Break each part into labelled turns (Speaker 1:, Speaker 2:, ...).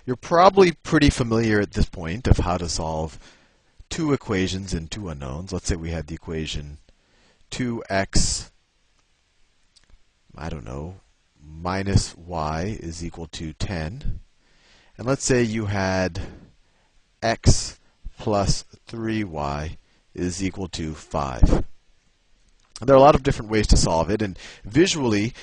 Speaker 1: You're probably pretty familiar at this point of how to solve two equations and two unknowns. Let's say we had the equation 2x, I don't know, minus y is equal to 10. And let's say you had x plus 3y is equal to 5. There are a lot of different ways to solve it, and visually,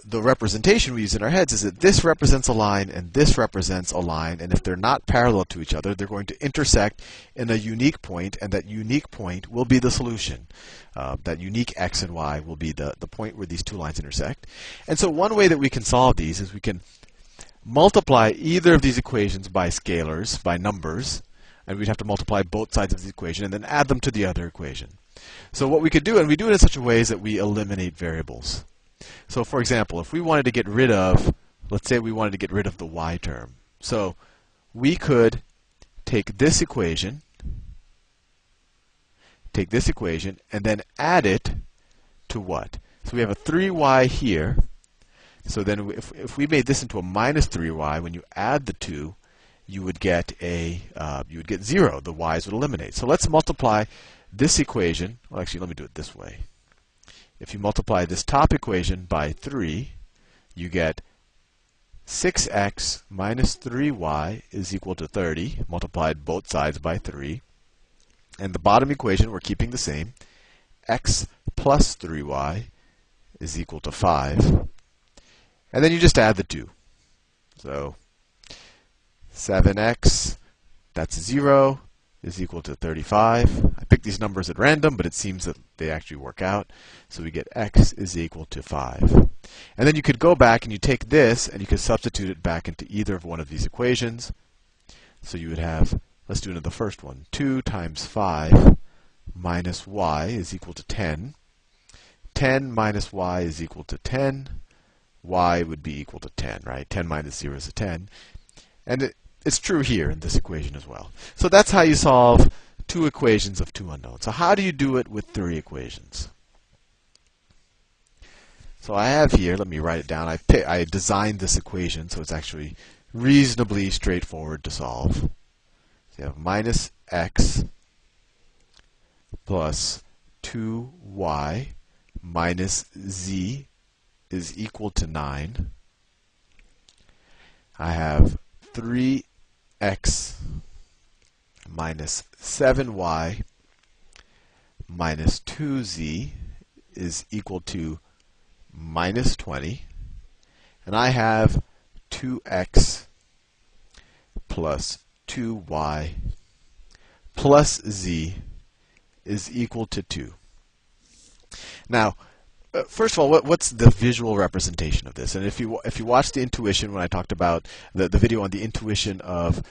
Speaker 1: the representation we use in our heads is that this represents a line and this represents a line, and if they're not parallel to each other, they're going to intersect in a unique point, and that unique point will be the solution. That unique x and y will be the point where these two lines intersect. And so one way that we can solve these is we can multiply either of these equations by scalars, by numbers, and we'd have to multiply both sides of the equation and then add them to the other equation. So what we could do, and we do it in such a way, is that we eliminate variables. So for example, if we wanted to get rid of, let's say we wanted to get rid of the y term. So we could take this equation, and then add it to what? So we have a 3y here. So then if we made this into a minus 3y, when you add the two, you would get 0. The y's would eliminate. So let's multiply this equation. Well, actually, let me do it this way. If you multiply this top equation by 3, you get 6x minus 3y is equal to 30, multiplied both sides by 3. And the bottom equation, we're keeping the same. X plus 3y is equal to 5. And then you just add the two. So 7x, that's 0, is equal to 35. I picked these numbers at random, but it seems that they actually work out. So we get x is equal to 5. And then you could go back and you take this and you could substitute it back into either of one of these equations. So you would have, let's do the first one, 2 times 5 minus y is equal to 10. 10 minus y is equal to 10. Y would be equal to 10, right? 10 minus 0 is a 10. And it's true here in this equation as well. So that's how you solve two equations of two unknowns. So how do you do it with three equations? So I have here, let me write it down. I designed this equation so it's actually reasonably straightforward to solve. So you have minus x plus 2y minus z is equal to 9. I have 3x minus 7y minus 2z is equal to minus 20. And I have 2x plus 2y plus z is equal to 2. Now, first of all, what's the visual representation of this? And if you watch the intuition, when I talked about the video on the intuition of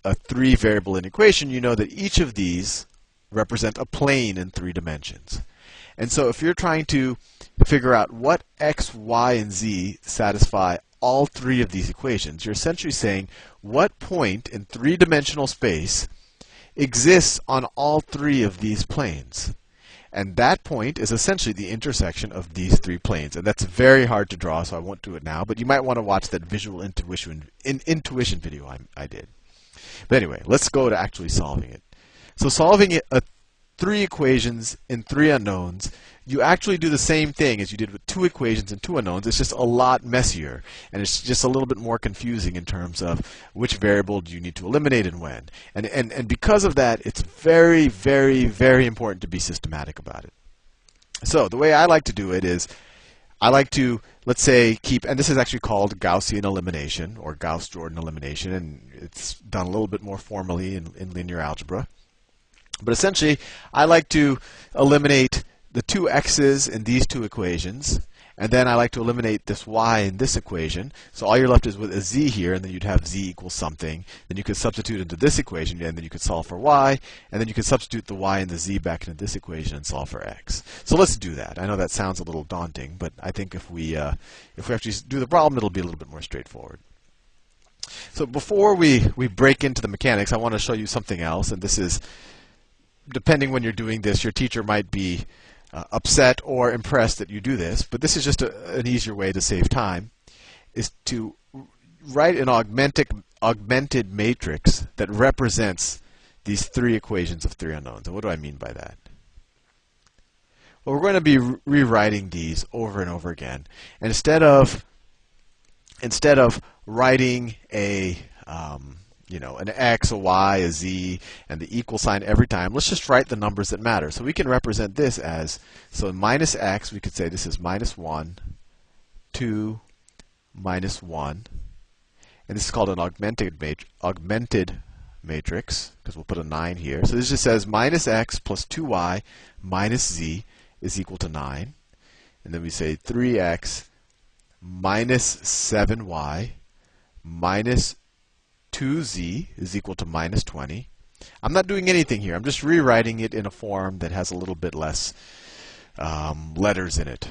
Speaker 1: a three-variable inequation, you know that each of these represent a plane in 3 dimensions. And so if you're trying to figure out what x, y, and z satisfy all 3 of these equations, you're essentially saying what point in 3-dimensional space exists on all 3 of these planes. And that point is essentially the intersection of these 3 planes. And that's very hard to draw, so I won't do it now. But you might want to watch that visual intuition video I did. But anyway, let's go to actually solving it. So solving it, 3 equations in 3 unknowns, you actually do the same thing as you did with 2 equations and 2 unknowns. It's just a lot messier, and it's just a little bit more confusing in terms of which variable do you need to eliminate and when. And because of that, it's very, very, very important to be systematic about it. So the way I like to do it is I like to, let's say, keep, and this is actually called Gaussian elimination or Gauss-Jordan elimination, and it's done a little bit more formally in linear algebra. But essentially, I like to eliminate the 2 x's in these 2 equations, and then I like to eliminate this y in this equation. So all you're left is with a z here, and then you'd have z equals something. Then you could substitute into this equation, and then you could solve for y, and then you could substitute the y and the z back into this equation and solve for x. So let's do that. I know that sounds a little daunting, but I think if we actually do the problem, it'll be a little bit more straightforward. So before we break into the mechanics, I want to show you something else, and this is, depending when you're doing this, your teacher might be upset or impressed that you do this, but this is just an easier way to save time, is to write an augmented matrix that represents these three equations of three unknowns. And what do I mean by that? Well, we're going to be rewriting these over and over again. And instead of writing a an x, a y, a z, and the equal sign every time, let's just write the numbers that matter. So we can represent this as, so minus x, we could say this is minus 1, 2, minus 1. And this is called an augmented matrix, because we'll put a 9 here. So this just says minus x plus 2y minus z is equal to 9. And then we say 3x minus 7y minus 2z is equal to minus 20. I'm not doing anything here. I'm just rewriting it in a form that has a little bit less letters in it.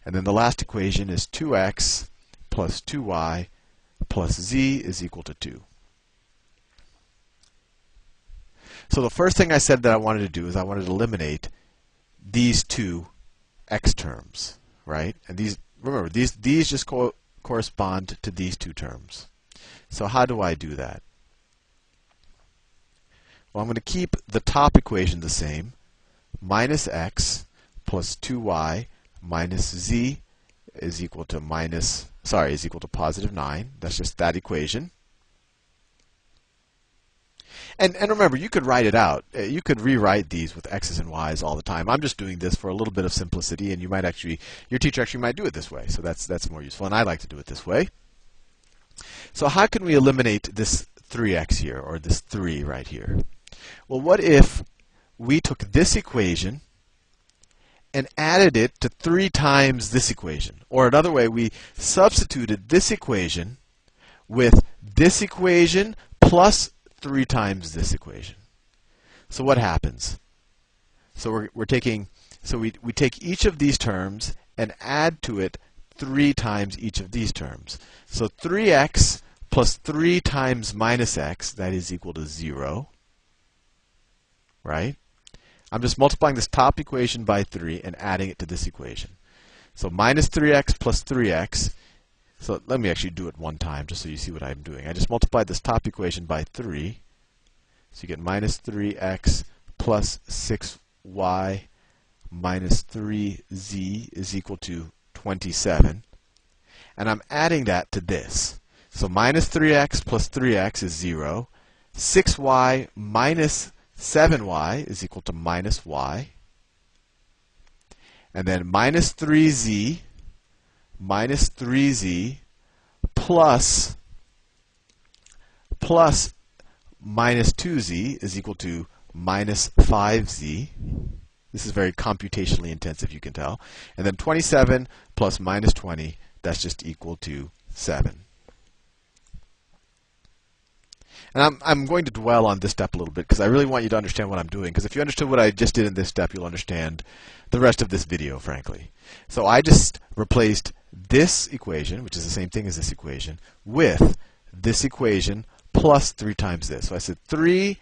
Speaker 1: And then the last equation is 2x plus 2y plus z is equal to 2. So the first thing I said that I wanted to do is I wanted to eliminate these two x terms, right? And these, remember, these just correspond to these two terms. So how do I do that? Well, I'm going to keep the top equation the same. Minus x plus 2y minus z is equal to positive 9. That's just that equation. And remember, you could write it out. You could rewrite these with x's and y's all the time. I'm just doing this for a little bit of simplicity, and your teacher actually might do it this way. So that's more useful, and I like to do it this way. So how can we eliminate this 3x here, or this 3 right here? Well, what if we took this equation and added it to 3 times this equation? Or another way, we substituted this equation with this equation plus 3 times this equation. So what happens? So we take each of these terms and add to it 3 times each of these terms. So 3x plus 3 times minus x, that is equal to 0. Right? I'm just multiplying this top equation by 3 and adding it to this equation. So minus 3x plus 3x. So let me actually do it one time just so you see what I'm doing. I just multiplied this top equation by 3. So you get minus 3x plus 6y minus 3z is equal to 27. And I'm adding that to this. So minus 3x plus 3x is 0. 6y minus 7y is equal to minus y. And then minus 3z plus minus 2z is equal to minus 5z. This is very computationally intensive, you can tell. And then 27 plus minus 20, that's just equal to 7. And I'm going to dwell on this step a little bit because I really want you to understand what I'm doing. Because if you understood what I just did in this step, you'll understand the rest of this video, frankly. So I just replaced this equation, which is the same thing as this equation, with this equation plus 3 times this. So I said 3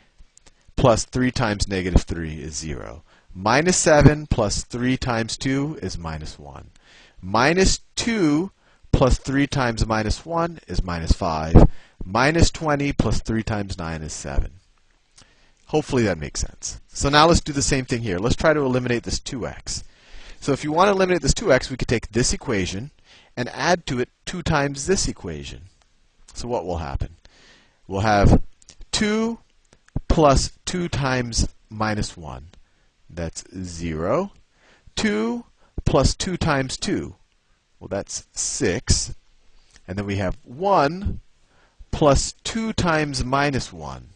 Speaker 1: plus 3 times negative 3 is 0. Minus 7 plus 3 times 2 is minus 1. Minus 2 plus 3 times minus 1 is minus 5. Minus 20 plus 3 times 9 is 7. Hopefully that makes sense. So now let's do the same thing here. Let's try to eliminate this 2x. So if you want to eliminate this 2x, we could take this equation and add to it 2 times this equation. So what will happen? We'll have 2 plus 2 times minus 1. That's 0. 2 plus 2 times 2. Well, that's 6. And then we have 1 plus 2 times minus 1.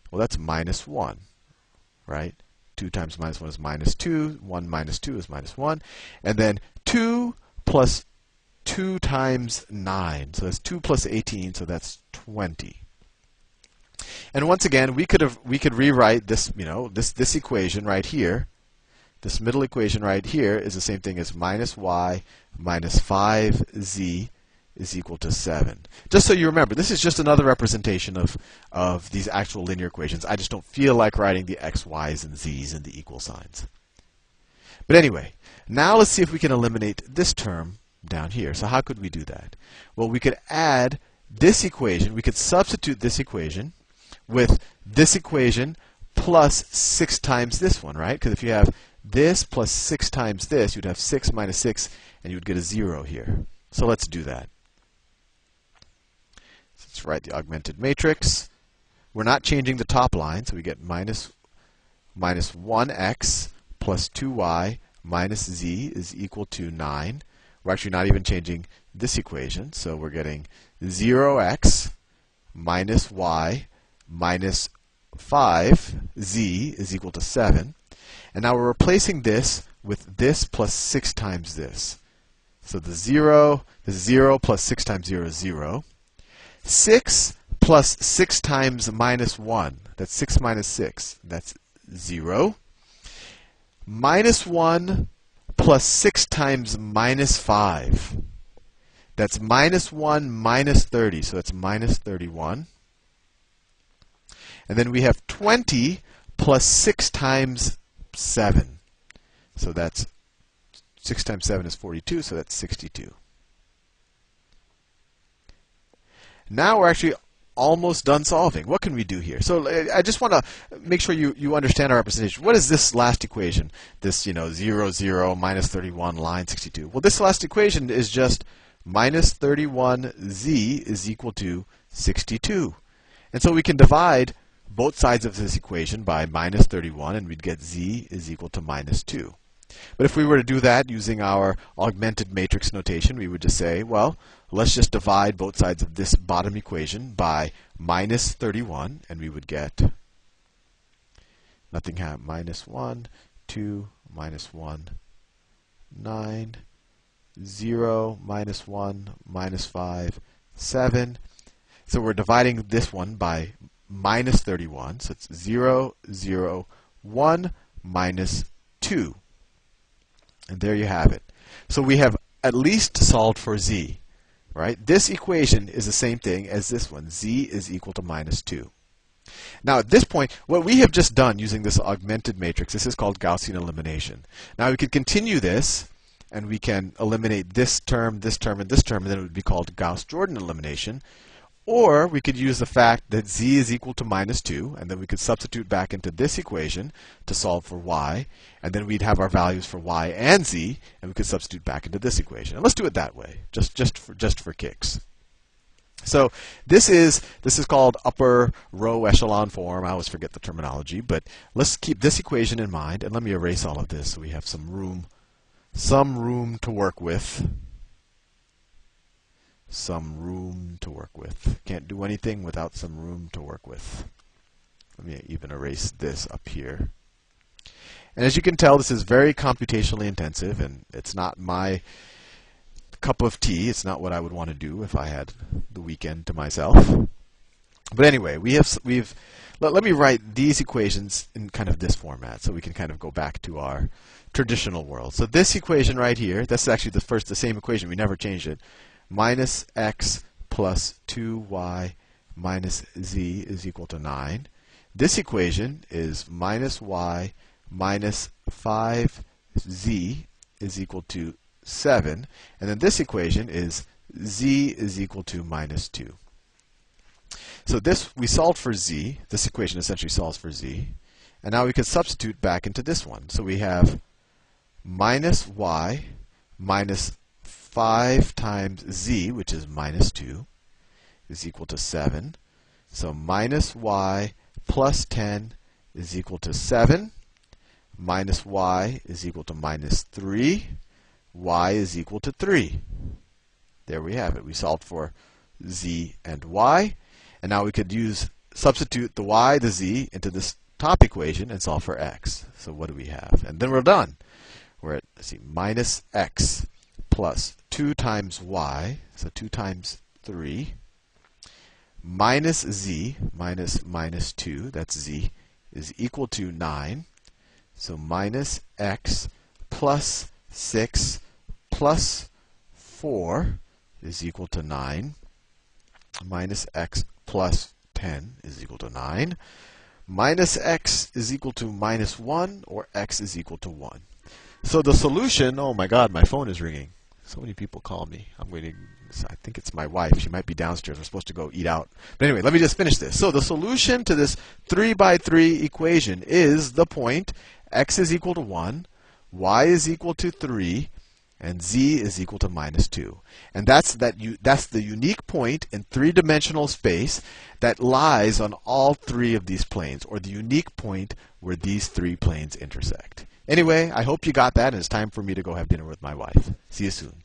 Speaker 1: Well, that's minus 1, right? 2 times minus 1 is minus 2. 1 minus 2 is minus 1. And then 2 plus 2 times 9. So that's 2 plus 18, so that's 20. And once again, we could rewrite this, this equation right here. This middle equation right here is the same thing as minus y minus 5z is equal to 7. Just so you remember, this is just another representation of these actual linear equations. I just don't feel like writing the x, y's, and z's and the equal signs. But anyway, now let's see if we can eliminate this term down here. So how could we do that? Well, we could add this equation, we could substitute this equation with this equation plus 6 times this one, right? Because if you have this plus 6 times this, you'd have 6 minus 6, and you would get a 0 here. So let's do that. So let's write the augmented matrix. We're not changing the top line, so we get minus 1x plus 2y minus z is equal to 9. We're actually not even changing this equation, so we're getting 0x minus y minus 5z is equal to 7. And now we're replacing this with this plus 6 times this. So the 0 plus 6 times 0 is 0. 6 plus 6 times minus 1, that's 6 minus 6, that's 0. Minus 1 plus 6 times minus 5, that's minus 1 minus 30, so that's minus 31. And then we have 20 plus 6 times 7. So that's 6 times 7 is 42, so that's 62. Now we're actually almost done solving. What can we do here? So I just want to make sure you understand our representation. What is this last equation? This, 0, 0, minus 31, line 62. Well, this last equation is just minus 31z is equal to 62. And so we can divide both sides of this equation by minus 31, and we'd get z is equal to minus 2. But if we were to do that using our augmented matrix notation, we would just say, well, let's just divide both sides of this bottom equation by minus 31, and we would get nothing happens. Minus 1, 2, minus 1, 9, 0, minus 1, minus 5, 7. So we're dividing this one by minus 31. So it's 0, 0, 1, minus 2. And there you have it. So we have at least solved for z. Right? This equation is the same thing as this one. Z is equal to minus 2. Now at this point, what we have just done using this augmented matrix, this is called Gaussian elimination. Now we could continue this, and we can eliminate this term, this term, and this term, and then it would be called Gauss-Jordan elimination. Or we could use the fact that z is equal to minus 2, and then we could substitute back into this equation to solve for y, and then we'd have our values for y and z, and we could substitute back into this equation. And let's do it that way, just for kicks. So this is called upper row echelon form. I always forget the terminology, but let's keep this equation in mind, and let me erase all of this so we have some room to work with. Some room to work with. Can't do anything without some room to work with. Let me even erase this up here. And as you can tell, this is very computationally intensive, and it's not my cup of tea. It's not what I would want to do if I had the weekend to myself. But anyway, let me write these equations in kind of this format so we can kind of go back to our traditional world. So this equation right here, that's actually the same equation. We never changed it. Minus x plus 2y minus z is equal to 9. This equation is minus y minus 5z is equal to 7. And then this equation is z is equal to minus 2. So this, we solved for z. This equation essentially solves for z. And now we can substitute back into this one. So we have minus y minus 5 times z, which is minus 2, is equal to 7. So minus y plus 10 is equal to 7. Minus y is equal to minus 3. Y is equal to 3. There we have it. We solved for z and y. And now we could substitute the y, the z, into this top equation and solve for x. So what do we have? And then we're done. We're at, let's see, minus x plus 2 times y, so 2 times 3, minus z, minus 2, that's z, is equal to 9. So minus x plus 6 plus 4 is equal to 9. Minus x plus 10 is equal to 9. Minus x is equal to minus 1, or x is equal to 1. So the solution, oh my god, my phone is ringing. So many people call me. I think it's my wife. She might be downstairs. We're supposed to go eat out. But anyway, let me just finish this. So the solution to this 3 by 3 equation is the point x is equal to 1, y is equal to 3, and z is equal to minus 2. And that's the unique point in three-dimensional space that lies on all three of these planes, or the unique point where these three planes intersect. Anyway, I hope you got that, and it's time for me to go have dinner with my wife. See you soon.